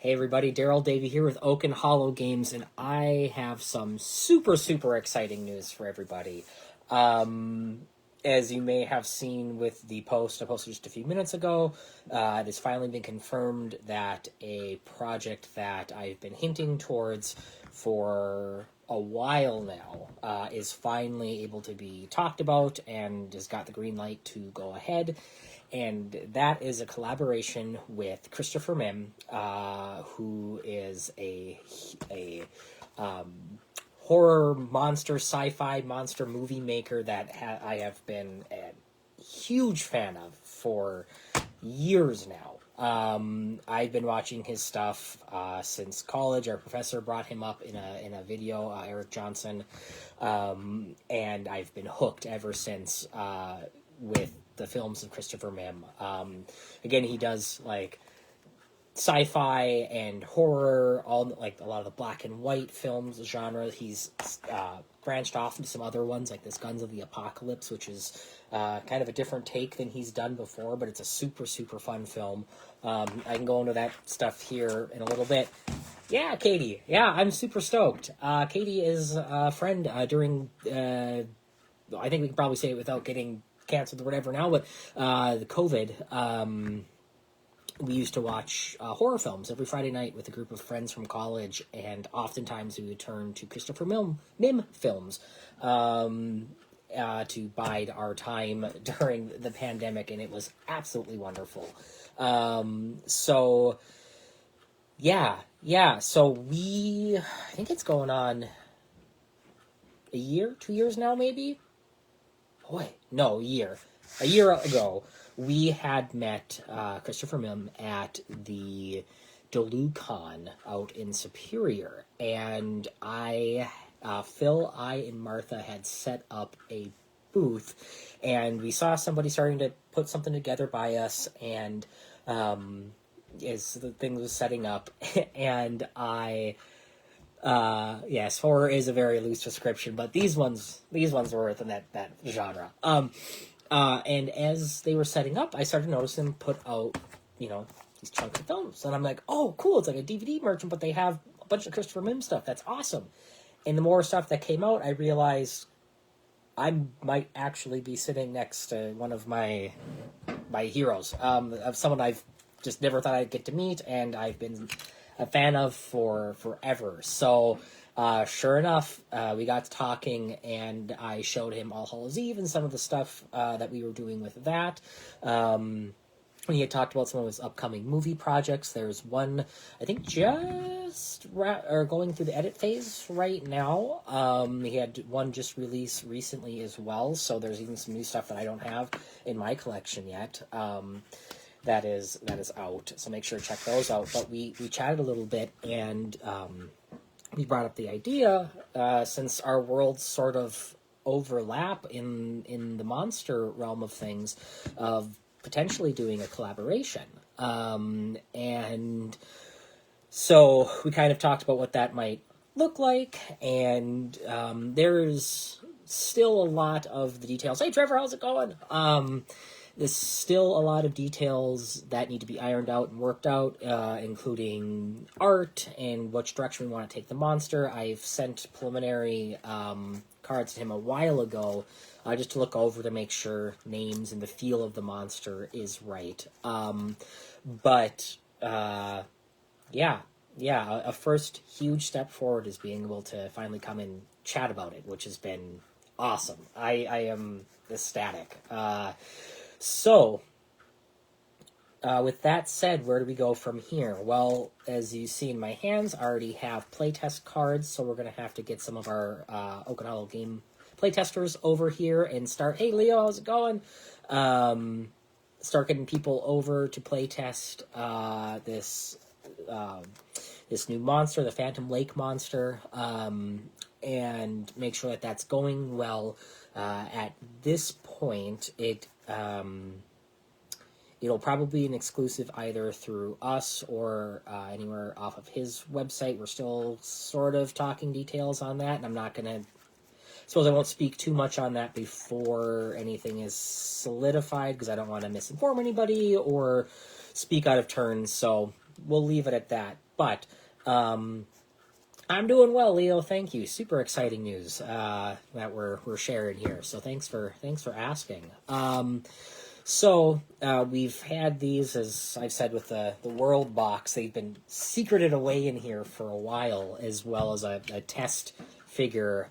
Hey everybody, Daryl Davey here with Oak and Hollow Games, and I have some super exciting news for everybody. As you may have seen with the post I posted just a few minutes ago, it has finally been confirmed that a project that I've been hinting towards for a while now is finally able to be talked about and has got the green light to go ahead. And that is a collaboration with Christopher Mim, who is a horror monster, sci-fi monster movie maker that I have been a huge fan of for years now. I've been watching his stuff since college. Our professor brought him up in a video, Eric Johnson, and I've been hooked ever since with the films of Christopher Mim. Again, he does like sci-fi and horror, all like a lot of the black and white films genre. He's branched off into some other ones like this Guns of the Apocalypse, which is kind of a different take than he's done before, but it's a super fun film. I can go into that stuff here in a little bit. Yeah, Katie. Yeah, I'm super stoked. Katie is a friend during, I think we can probably say it without getting canceled or whatever now, but the COVID, we used to watch horror films every Friday night with a group of friends from college, and oftentimes we would turn to Christopher Mim films to bide our time during the pandemic, and it was absolutely wonderful. So I think it's going on a year, 2 years now, maybe? Boy, no, a year. A year ago, we had met Christopher Mim at the DeluCon out in Superior, and Phil, and Martha had set up a booth, and we saw somebody starting to put something together by us, and as the thing was setting up, and yes, horror is a very loose description, but these ones were within that genre. And as they were setting up, I started noticing them put out, these chunks of films, and I'm like, oh, cool, it's like a DVD merchant, but they have a bunch of Christopher Mim stuff. That's awesome. And the more stuff that came out, I realized I might actually be sitting next to one of my heroes, of someone I've just never thought I'd get to meet, and I've been a fan of for forever. So sure enough, we got to talking, and I showed him All Hallows Eve and some of the stuff that we were doing with that. He had talked about some of his upcoming movie projects. There's one, I think, just going through the edit phase right now. He had one just released recently as well, so there's even some new stuff that I don't have in my collection yet. That is out, so make sure to check those out. But we chatted a little bit, and we brought up the idea, since our worlds sort of overlap in the monster realm of things, of potentially doing a collaboration. And so we kind of talked about what that might look like, and there's still a lot of the details. Hey, Trevor, how's it going? There's still a lot of details that need to be ironed out and worked out, including art and which direction we want to take the monster. I've sent preliminary cards to him a while ago, just to look over to make sure names and the feel of the monster is right. But a first huge step forward is being able to finally come and chat about it, which has been awesome. I am ecstatic. So, with that said, where do we go from here? Well, as you see in my hands, I already have playtest cards, so we're going to have to get some of our Oak and Hollow game playtesters over here and start, hey, Leo, how's it going? Start getting people over to playtest this new monster, the Phantom Lake monster, and make sure that that's going well. At this point, it'll probably be an exclusive either through us or anywhere off of his website. We're still sort of talking details on that, and I'm not going to... suppose I won't speak too much on that before anything is solidified, because I don't want to misinform anybody or speak out of turn, so we'll leave it at that. But I'm doing well, Leo. Thank you. Super exciting news that we're sharing here. So thanks for asking. So we've had these, as I've said, with the World Box. They've been secreted away in here for a while, as well as a test figure.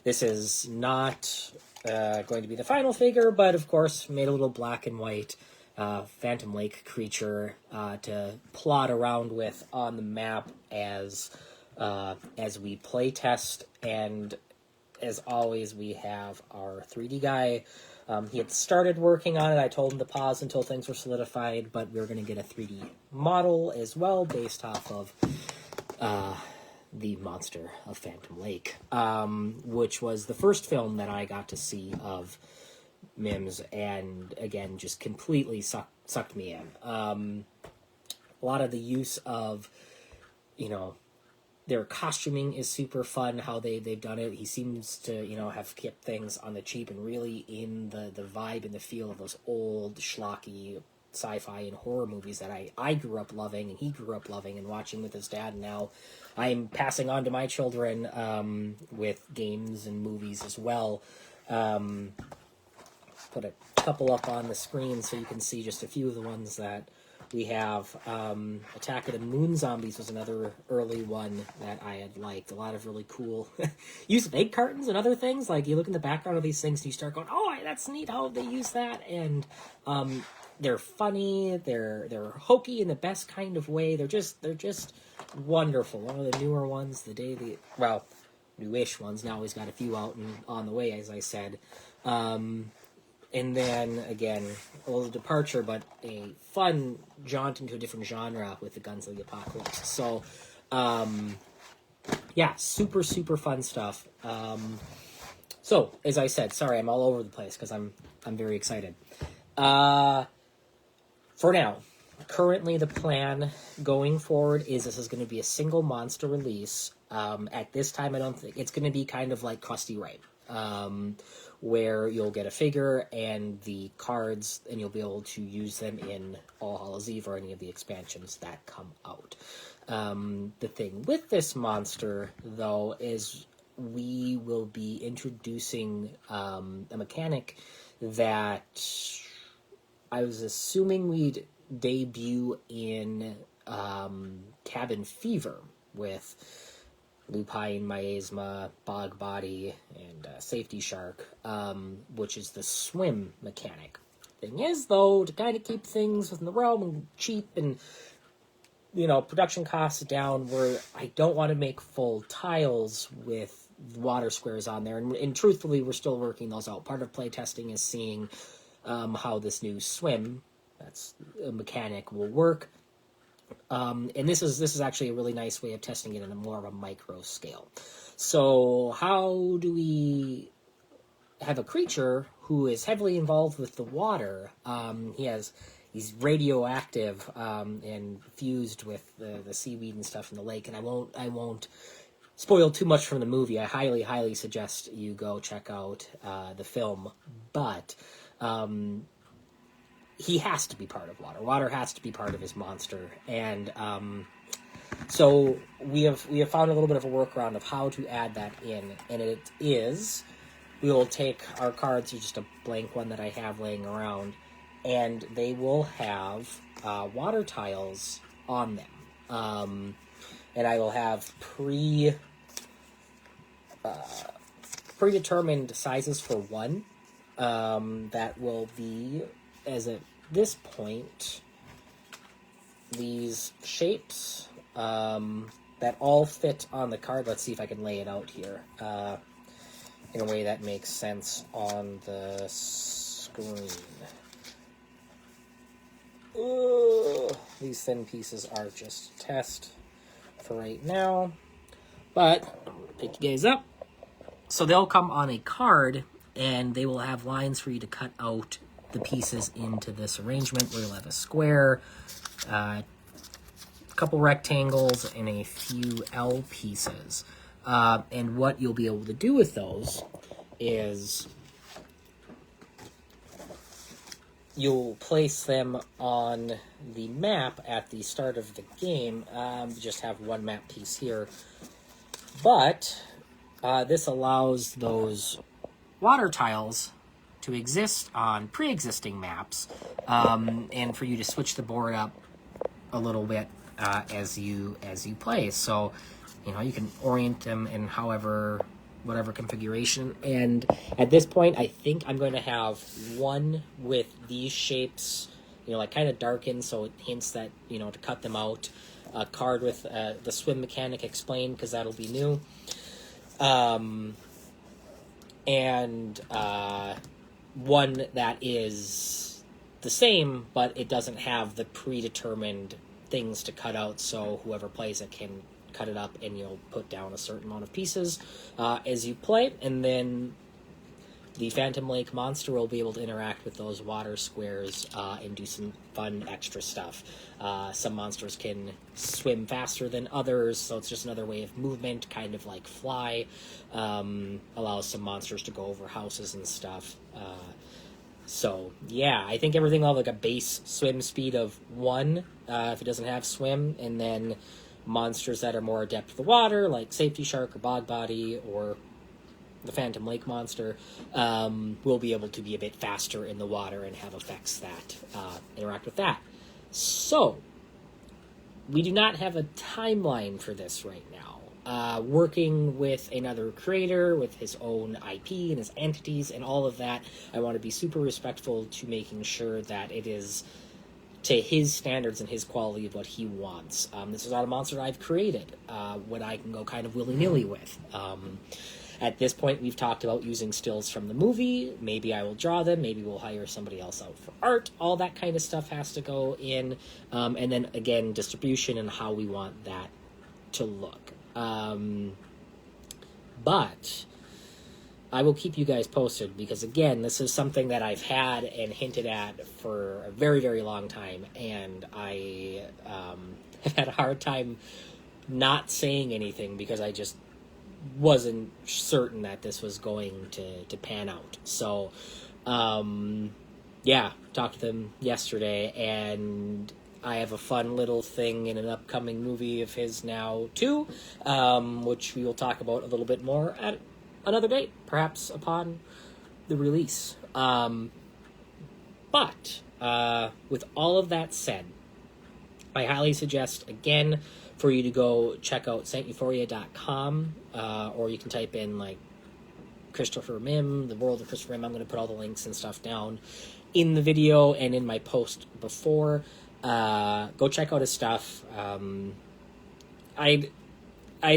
This is not going to be the final figure, but of course made a little black and white Phantom Lake creature to plot around with on the map as we play test. And as always, we have our 3D guy. He had started working on it. I told him to pause until things were solidified, but we were going to get a 3D model as well based off of the monster of Phantom Lake, which was the first film that I got to see of Mims, and again, just completely sucked me in. A lot of the use of, their costuming is super fun, how they've done it. He seems to, have kept things on the cheap and really in the vibe and the feel of those old schlocky sci-fi and horror movies that I grew up loving and he grew up loving and watching with his dad. And now I'm passing on to my children with games and movies as well. Put a couple up on the screen so you can see just a few of the ones that we have. Attack of the Moon Zombies was another early one that I had liked. A lot of really cool use of egg cartons and other things. Like, you look in the background of these things and you start going, oh, that's neat how they use that. And they're funny, they're hokey in the best kind of way. They're just wonderful. One of the newer ones, newish ones. Now he's got a few out and on the way, as I said. And then, again, a little departure, but a fun jaunt into a different genre with the Guns of the Apocalypse. So, super, super fun stuff. So, as I said, sorry, I'm all over the place because I'm very excited. For now, currently the plan going forward is this is going to be a single monster release. At this time, I don't think it's going to be kind of like Krusty Ray. Where you'll get a figure and the cards, and you'll be able to use them in All Hallows Eve or any of the expansions that come out. The thing with this monster, though, is we will be introducing a mechanic that I was assuming we'd debut in Cabin Fever with Lupine, Miasma, Bog Body, and Safety Shark, which is the swim mechanic. Thing is, though, to kind of keep things within the realm and cheap and, production costs down, where I don't want to make full tiles with water squares on there. And truthfully, we're still working those out. Part of playtesting is seeing how this new swim, that's a mechanic, will work. And this is actually a really nice way of testing it on a more of a micro scale. So how do we have a creature who is heavily involved with the water? He's radioactive and fused with the seaweed and stuff in the lake. And I won't spoil too much from the movie. I highly, highly suggest you go check out the film. But he has to be part of water. Water has to be part of his monster. And so we have found a little bit of a workaround of how to add that in. And it is, we will take our cards, just a blank one that I have laying around, and they will have water tiles on them. And I will have predetermined sizes for one that will be, as at this point, these shapes that all fit on the card. Let's see if I can lay it out here in a way that makes sense on the screen. These thin pieces are just test for right now, but pick you guys up. So they'll come on a card, and they will have lines for you to cut out the pieces into this arrangement, where you'll have a square, a couple rectangles, and a few L pieces. And what you'll be able to do with those is you'll place them on the map at the start of the game. Just have one map piece here. But this allows those water tiles to exist on pre-existing maps, and for you to switch the board up a little bit as you play. So, you can orient them in whatever configuration. And at this point, I think I'm going to have one with these shapes, like kind of darkened, so it hints that, to cut them out. A card with the swim mechanic explained, because that'll be new. And one that is the same, but it doesn't have the predetermined things to cut out, so whoever plays it can cut it up, and you'll put down a certain amount of pieces as you play, and then the Phantom Lake monster will be able to interact with those water squares and do some fun extra stuff. Some monsters can swim faster than others, so it's just another way of movement, kind of like fly. Allows some monsters to go over houses and stuff. So, yeah, I think everything will have like a base swim speed of 1 if it doesn't have swim, and then monsters that are more adept with the water, like Safety Shark or Bog Body or the Phantom Lake monster, will be able to be a bit faster in the water and have effects that interact with that. So, we do not have a timeline for this right now. Working with another creator with his own IP and his entities and all of that, I want to be super respectful to making sure that it is to his standards and his quality of what he wants. This is not a monster I've created, what I can go kind of willy-nilly with. At this point, we've talked about using stills from the movie. Maybe I will draw them. Maybe we'll hire somebody else out for art. All that kind of stuff has to go in. And then, again, distribution and how we want that to look. But I will keep you guys posted because, again, this is something that I've had and hinted at for a very, very long time. And I have had a hard time not saying anything because I just wasn't certain that this was going to pan out. So, yeah, talked to them yesterday, and I have a fun little thing in an upcoming movie of his now, too, which we will talk about a little bit more at another date, perhaps upon the release. But, with all of that said, I highly suggest, again, for you to go check out saintuphoria.com, or you can type in, like, Christopher Mim, the world of Christopher Mim. I'm going to put all the links and stuff down in the video and in my post before. Go check out his stuff. I'd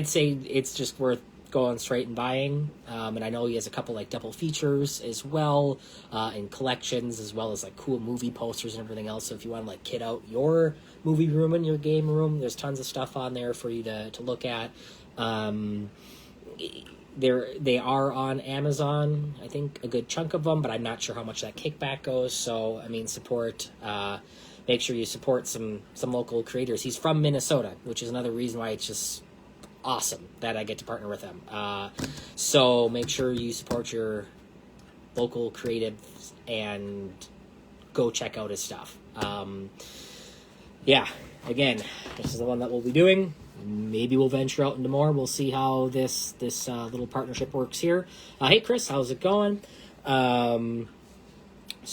say it's just worth going straight and buying. And I know he has a couple, like, double features as well, and collections, as well as, like, cool movie posters and everything else. So if you want to, like, kit out your movie room and your game room, there's tons of stuff on there for you to look at. They are on Amazon, I think, a good chunk of them, but I'm not sure how much that kickback goes. So, I mean, support, make sure you support some local creators. He's from Minnesota, which is another reason why it's just awesome that I get to partner with him. So make sure you support your local creatives and go check out his stuff. Yeah, again, this is the one that we'll be doing. Maybe we'll venture out into more. We'll see how this little partnership works here. Hey, Chris, how's it going? So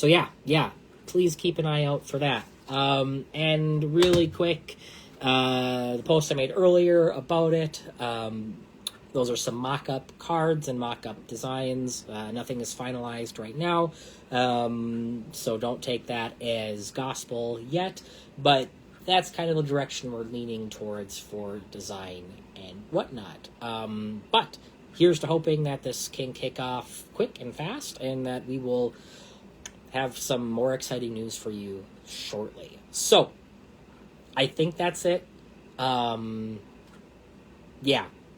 yeah, please keep an eye out for that. And really quick, the post I made earlier about it, those are some mock-up cards and mock-up designs. Nothing is finalized right now, so don't take that as gospel yet, but that's kind of the direction we're leaning towards for design and whatnot. But here's to hoping that this can kick off quick and fast, and that we will have some more exciting news for you shortly. So, I think that's it. Yeah,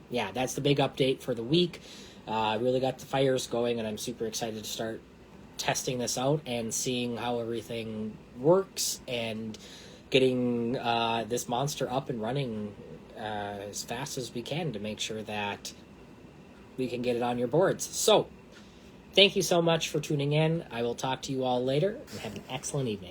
that's the big update for the week. I really got the fires going, and I'm super excited to start testing this out and seeing how everything works and getting this monster up and running as fast as we can to make sure that we can get it on your boards. So, thank you so much for tuning in. I will talk to you all later, and have an excellent evening.